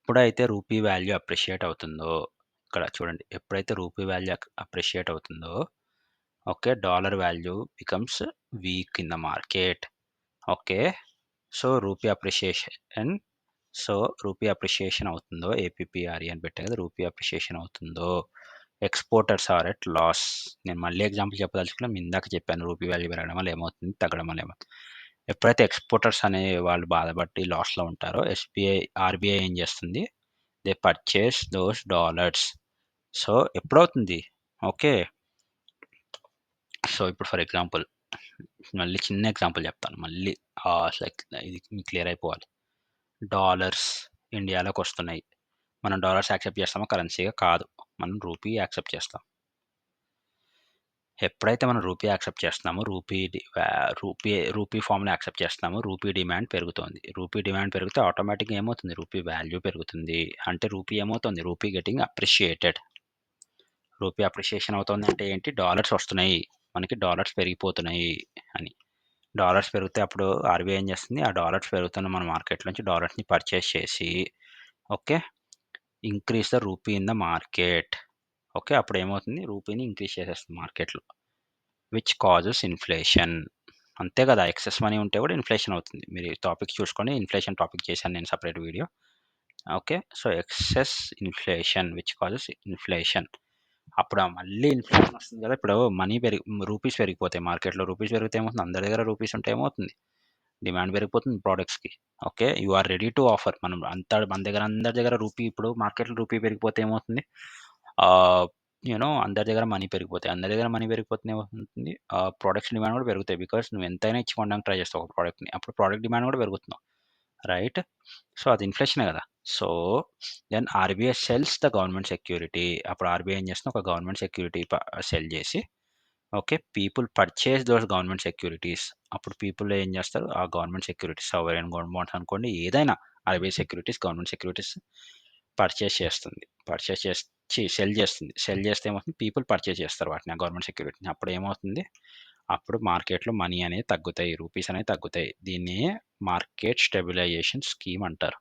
ఎప్పుడైతే rupee value appreciate అవుతుందో, ఇక్కడ చూడండి. ఎప్పుడైతే రూపీ వాల్యూ అప్రిషియేట్ అవుతుందో, okay. Dollar value becomes week in the market. Okay. So, rupee appreciation అవుతుందో, ఏపీపీఆర్ఈ అని పెట్టా కదా! రూపీ అప్రిషియేషన్ అవుతుందో, ఎక్స్‌పోర్టర్స్ ఆర్ ఎట్ లాస్. నేను మళ్ళీ ఎగ్జాంపుల్ చెప్పదలుచుకోలే. ఇందాక చెప్పాను రూపీ వాల్యూ పెరగడం వల్ల ఏమవుతుంది, తగ్గడం వల్ల ఏమవుతుంది. ఎప్పుడైతే ఎక్స్‌పోర్టర్స్ అనే వాళ్ళు బాధపడి లాస్‌లో ఉంటారో, ఆర్‌బీఐ ఏం చేస్తుంది, they purchase those dollars. So, ఎప్పుడవుతుంది? ఓకే. సో, ఇప్పుడు ఫర్ ఎగ్జాంపుల్ మళ్ళీ చిన్న ఎగ్జాంపుల్ చెప్తాను. మళ్ళీ లైక్ ఇది మీకు క్లియర్ అయిపోవాలి. డాలర్స్ ఇండియాలోకొస్తున్నాయి. మనం డాలర్స్ యాక్సెప్ట్ చేస్తామా కరెన్సీగా? కాదు. మనం రూపీ యాక్సెప్ట్ చేస్తాం. ఎప్పుడైతే మనం రూపీ యాక్సెప్ట్ చేస్తున్నామో, రూపీ ఫార్మ్‌లో యాక్సెప్ట్ చేస్తున్నామో, రూపీ డిమాండ్ పెరుగుతోంది. రూపీ డిమాండ్ పెరిగితే ఆటోమేటిక్‌గా ఏమవుతుంది? రూపీ వాల్యూ పెరుగుతుంది. అంటే రూపీ ఏమవుతుంది? Rupee getting appreciated. Rupee appreciation అవుతోంది అంటే ఏంటి? డాలర్స్ వస్తున్నాయి. మనకి డాలర్స్ పెరిగిపోతున్నాయి అని. డాలర్స్ పెరిగితే అప్పుడు ఆర్‌బీఐ ఏం చేస్తుంది? ఆ డాలర్స్ పెరుగుతున్న మన మార్కెట్‌లోంచి డాలర్స్‌ని పర్చేస్ చేసి, okay. Increase the rupee in the market. Okay. అప్పుడు ఏమవుతుంది? రూపీని ఇంక్రీజ్ చేసేస్తుంది మార్కెట్‌లో. Which causes inflation. అంతే కదా! ఎక్సెస్ మనీ ఉంటే కూడా ఇన్‌ఫ్లేషన్ అవుతుంది. మీరు ఈ టాపిక్ చూసుకోండి. ఇన్‌ఫ్లేషన్ టాపిక్ చేశాను నేను separate video. Okay. So, excess inflation which causes inflation. అప్పుడు మళ్ళీ ఇన్‌ఫ్లేషన్ వస్తుంది కదా! ఇప్పుడు రూపీస్ పెరిగిపోతాయి మార్కెట్‌లో. రూపీస్ పెరిగితే ఏమవుతుంది? అందరి దగ్గర రూపీస్ ఉంటే ఏమవుతుంది? డిమాండ్ పెరిగిపోతుంది ప్రొడక్ట్స్‌కి. Okay. You are ready to offer. మన దగ్గర అందరి దగ్గర రూపీ ఇప్పుడు మార్కెట్‌లో రూపీ పెరిగిపోతే ఏమవుతుంది? ఆహ్, అందరి దగ్గర మనీ పెరిగిపోతాయి. అందరి దగ్గర మనీ పెరిగిపోతే ఏమవుతుంది? ప్రొడక్ట్స్ డిమాండ్ కూడా పెరుగుతాయి. బికాజ్ నువ్వు ఎంతైనా ఇచ్చి కొనడానికి ట్రై చేస్తావు ఒక ప్రొడక్ట్‌ని. అప్పుడు ప్రొడక్ట్ డిమాండ్ కూడా పెరుగుతుంది. రైట్? సో, అది ఇన్‌ఫ్లేషనే కదా! So, then RBI sells the government security. అప్పుడు ఆర్‌బీఐ ఏం చేస్తుంది? ఒక గవర్నమెంట్ సెక్యూరిటీ సెల్ చేసి, okay. People purchase those government securities. అప్పుడు పీపుల్ ఏం చేస్తారు? ఆ government securities sovereign gold bonds అనుకోండి, ఏదైనా RBI securities, government securities purchase చేస్తుంది. సెల్ చేస్తుంది. సెల్ చేస్తే ఏమవుతుంది? పీపుల్ పర్చేస్ చేస్తారు వాటిని, ఆ గవర్నమెంట్ సెక్యూరిటీని. అప్పుడు ఏమవుతుంది? అప్పుడు మార్కెట్‌లో మనీ అనేది తగ్గుతాయి. రూపీస్ అనేవి తగ్గుతాయి. దీన్నే మార్కెట్ స్టెబిలైజేషన్ స్కీమ్ అంటారు.